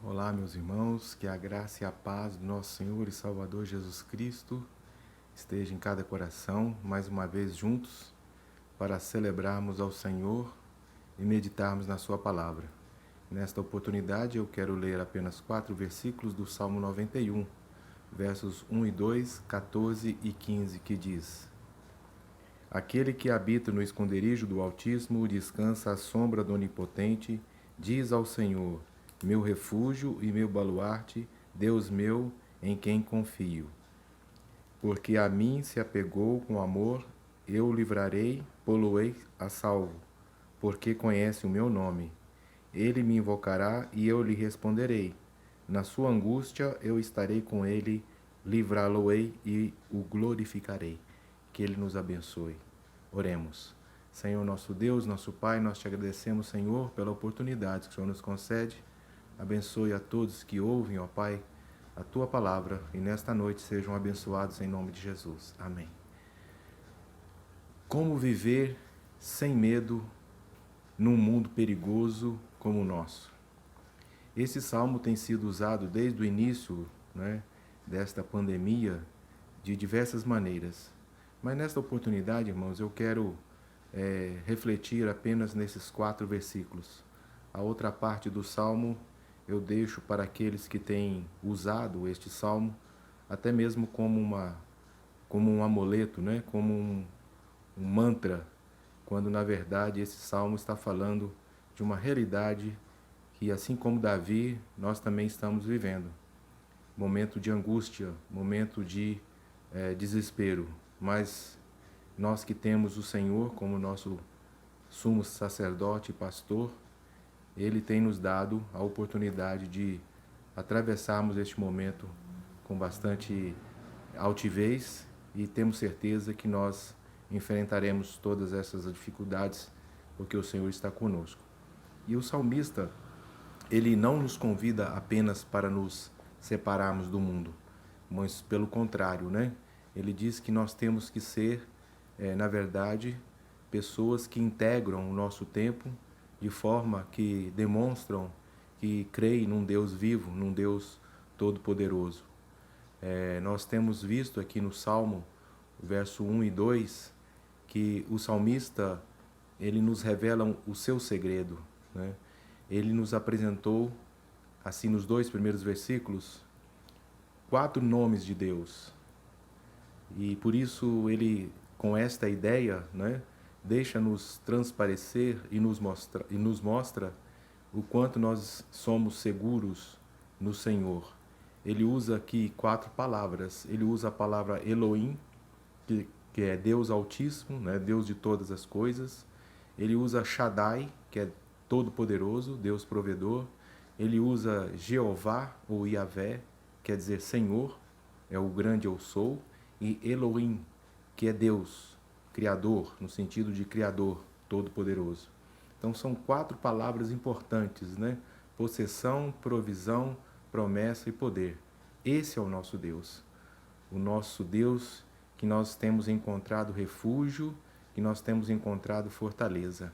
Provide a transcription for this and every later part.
Olá, meus irmãos, que a graça e a paz do nosso Senhor e Salvador Jesus Cristo esteja em cada coração, mais uma vez juntos, para celebrarmos ao Senhor e meditarmos na Sua palavra. Nesta oportunidade, eu quero ler apenas 4 versículos do Salmo 91, versos 1 e 2, 14 e 15, que diz: Aquele que habita no esconderijo do Altíssimo descansa à sombra do Onipotente, diz ao Senhor: meu refúgio e meu baluarte, Deus meu, em quem confio. Porque a mim se apegou com amor, eu o livrarei, pô-lo-ei a salvo, porque conhece o meu nome. Ele me invocará e eu lhe responderei. Na sua angústia eu estarei com ele, livrá-lo-ei e o glorificarei. Que ele nos abençoe. Oremos. Senhor nosso Deus, nosso Pai, nós te agradecemos, Senhor, pela oportunidade que o Senhor nos concede. Abençoe a todos que ouvem, ó Pai, a tua palavra e nesta noite sejam abençoados em nome de Jesus. Amém. Como viver sem medo num mundo perigoso como o nosso? Esse salmo tem sido usado desde o início, desta pandemia de diversas maneiras. Mas nesta oportunidade, irmãos, eu quero refletir apenas nesses 4 versículos. A outra parte do salmo eu deixo para aqueles que têm usado este salmo até mesmo como um amuleto, como um mantra, quando na verdade esse salmo está falando de uma realidade que, assim como Davi, nós também estamos vivendo. Momento de angústia, momento de desespero, mas nós que temos o Senhor como nosso sumo sacerdote e pastor, Ele tem nos dado a oportunidade de atravessarmos este momento com bastante altivez e temos certeza que nós enfrentaremos todas essas dificuldades porque o Senhor está conosco. E o salmista, ele não nos convida apenas para nos separarmos do mundo, mas pelo contrário, Ele diz que nós temos que ser, na verdade, pessoas que integram o nosso tempo de forma que demonstram que creem num Deus vivo, num Deus todo-poderoso. Nós temos visto aqui no Salmo, verso 1 e 2, que o salmista, ele nos revela o seu segredo, Ele nos apresentou, assim nos 2 primeiros versículos, 4 nomes de Deus. E por isso ele, com esta ideia, deixa-nos transparecer e nos mostra o quanto nós somos seguros no Senhor. Ele usa aqui 4 palavras. Ele usa a palavra Elohim, que é Deus Altíssimo, Deus de todas as coisas. Ele usa Shaddai, que é Todo-Poderoso, Deus Provedor. Ele usa Jeová ou Yahvé, quer dizer Senhor, é o grande eu sou. E Elohim, que é Deus, Criador, no sentido de Criador, Todo-Poderoso. Então são 4 palavras importantes, Possessão, provisão, promessa e poder. Esse é o nosso Deus. O nosso Deus que nós temos encontrado refúgio, que nós temos encontrado fortaleza.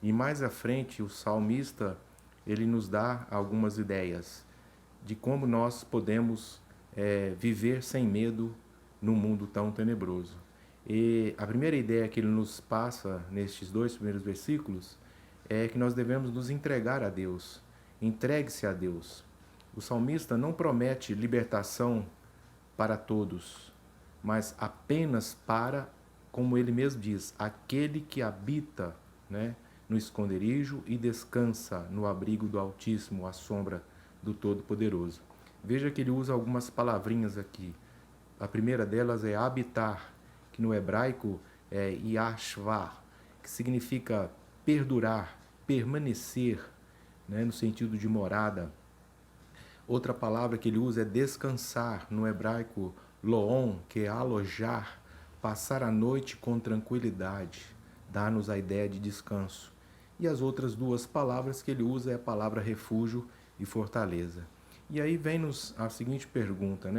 E mais à frente, o salmista, ele nos dá algumas ideias de como nós podemos viver sem medo num mundo tão tenebroso. E a primeira ideia que ele nos passa nestes 2 primeiros versículos é que nós devemos nos entregar a Deus. Entregue-se a Deus. O salmista não promete libertação para todos, mas apenas para, como ele mesmo diz, aquele que habita, no esconderijo e descansa no abrigo do Altíssimo, à sombra do Todo-Poderoso. Veja que ele usa algumas palavrinhas aqui. A primeira delas é habitar, que no hebraico é yashvar, que significa perdurar, permanecer, no sentido de morada. Outra palavra que ele usa é descansar, no hebraico loon, que é alojar, passar a noite com tranquilidade, dá-nos a ideia de descanso. E as outras 2 palavras que ele usa é a palavra refúgio e fortaleza. E aí vem-nos a seguinte pergunta,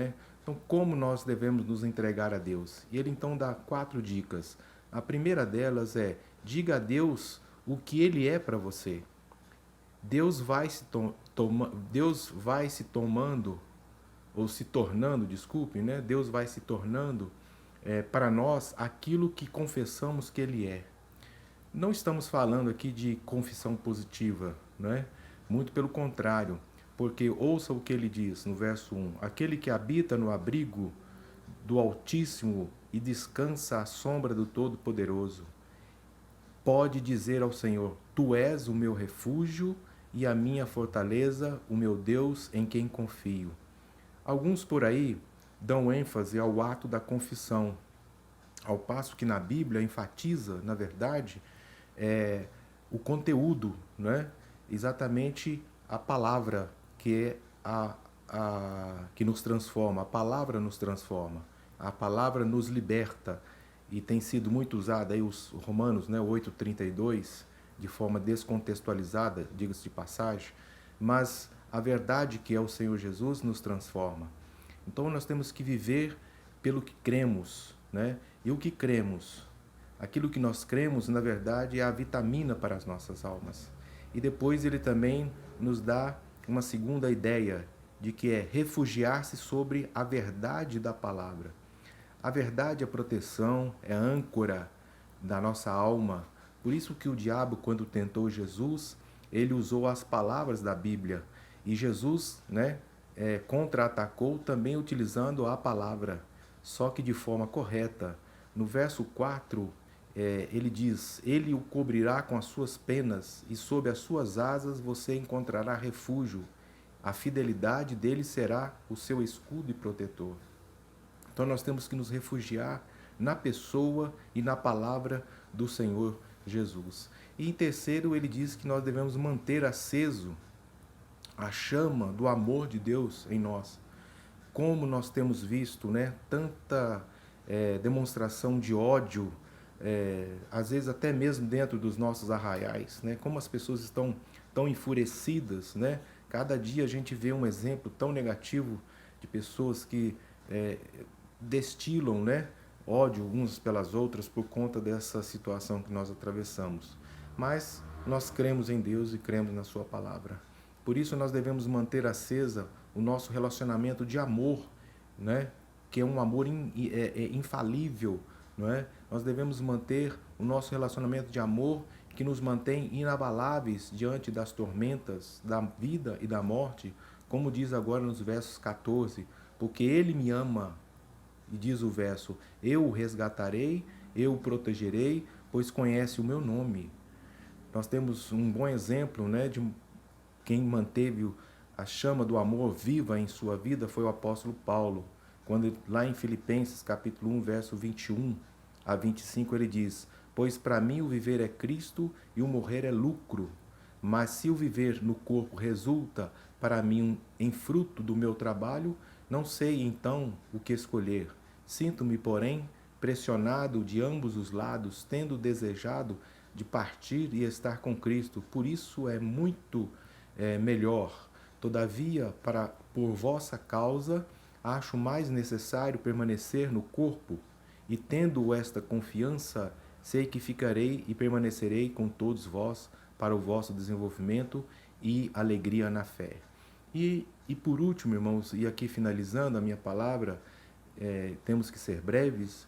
Então, como nós devemos nos entregar a Deus? E ele então dá 4 dicas. A primeira delas é: diga a Deus o que Ele é para você. Deus vai se tomando, ou se tornando, desculpe, né? Deus vai se tornando para nós aquilo que confessamos que Ele é. Não estamos falando aqui de confissão positiva, né? Muito pelo contrário, porque ouça o que ele diz no verso 1: aquele que habita no abrigo do Altíssimo e descansa à sombra do Todo-Poderoso, pode dizer ao Senhor: Tu és o meu refúgio e a minha fortaleza, o meu Deus em quem confio. Alguns por aí dão ênfase ao ato da confissão, ao passo que na Bíblia enfatiza, na verdade, o conteúdo, né? Exatamente a palavra que é que nos transforma, a palavra nos transforma, a palavra nos liberta, e tem sido muito usada aí os Romanos, né, 8:32, de forma descontextualizada, diga-se de passagem, mas a verdade que é o Senhor Jesus nos transforma. Então nós temos que viver pelo que cremos, né? E o que cremos? Aquilo que nós cremos, na verdade, é a vitamina para as nossas almas. E depois ele também nos dá uma segunda ideia, de que é refugiar-se sobre a verdade da palavra. A verdade é proteção, é âncora da nossa alma. Por isso que o diabo, quando tentou Jesus, ele usou as palavras da Bíblia. E Jesus, né, contra-atacou também utilizando a palavra, só que de forma correta. No verso 4, ele diz: Ele o cobrirá com as suas penas, e sob as suas asas você encontrará refúgio. A fidelidade dele será o seu escudo e protetor. Então nós temos que nos refugiar na pessoa e na palavra do Senhor Jesus. E em terceiro, ele diz que nós devemos manter aceso a chama do amor de Deus em nós. Como nós temos visto, né, tanta demonstração de ódio, às vezes até mesmo dentro dos nossos arraiais, né? Como as pessoas estão tão enfurecidas, né? Cada dia a gente vê um exemplo tão negativo de pessoas que destilam, né, ódio uns pelas outras por conta dessa situação que nós atravessamos. Mas nós cremos em Deus e cremos na sua palavra. Por isso nós devemos manter acesa o nosso relacionamento de amor, né, que é um amor infalível, não é? Nós devemos manter o nosso relacionamento de amor que nos mantém inabaláveis diante das tormentas da vida e da morte, como diz agora nos versos 14: porque Ele me ama, e diz o verso: eu o resgatarei, eu o protegerei, pois conhece o meu nome. Nós temos um bom exemplo, né, de quem manteve a chama do amor viva em sua vida foi o apóstolo Paulo, quando lá em Filipenses capítulo 1, verso 21 a 25, ele diz: pois para mim o viver é Cristo e o morrer é lucro, mas se o viver no corpo resulta para mim em fruto do meu trabalho, não sei então o que escolher. Sinto-me, porém, pressionado de ambos os lados, tendo desejado de partir e estar com Cristo. Por isso é muito melhor. Todavia, por vossa causa, acho mais necessário permanecer no corpo, e tendo esta confiança, sei que ficarei e permanecerei com todos vós para o vosso desenvolvimento e alegria na fé. E por último, irmãos, e aqui finalizando a minha palavra, temos que ser breves,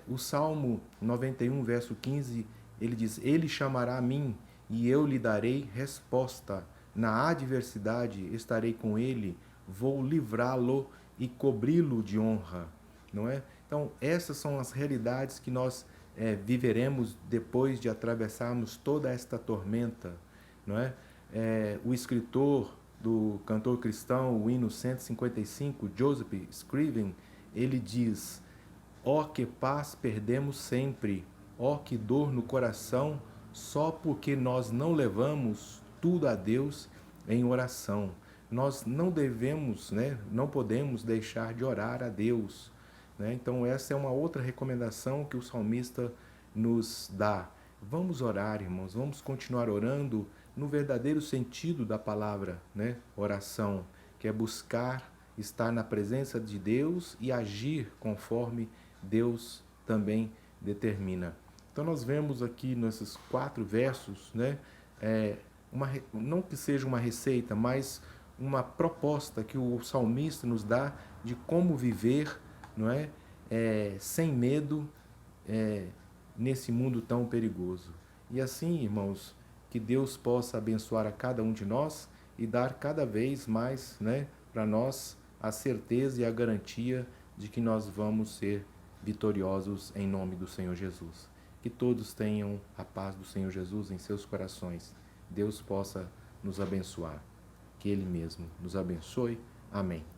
o Salmo 91, verso 15, ele diz: Ele chamará a mim e eu lhe darei resposta. Na adversidade estarei com ele, vou livrá-lo e cobri-lo de honra. Não é? Então, essas são as realidades que nós viveremos depois de atravessarmos toda esta tormenta. Não é? O escritor do cantor cristão, o hino 155, Joseph Scriven, ele diz: ó que paz perdemos sempre, ó que dor no coração, só porque nós não levamos tudo a Deus em oração. Nós não devemos, né, não podemos deixar de orar a Deus, né? Então essa é uma outra recomendação que o salmista nos dá. Vamos orar, irmãos, vamos continuar orando no verdadeiro sentido da palavra, né? Oração, que é buscar estar na presença de Deus e agir conforme Deus também determina. Então nós vemos aqui nesses 4 versos, né, não que seja uma receita, mas uma proposta que o salmista nos dá de como viver, não é? Sem medo, nesse mundo tão perigoso. E assim, irmãos, que Deus possa abençoar a cada um de nós e dar cada vez mais, né, para nós a certeza e a garantia de que nós vamos ser vitoriosos em nome do Senhor Jesus. Que todos tenham a paz do Senhor Jesus em seus corações. Deus possa nos abençoar. Que Ele mesmo nos abençoe. Amém.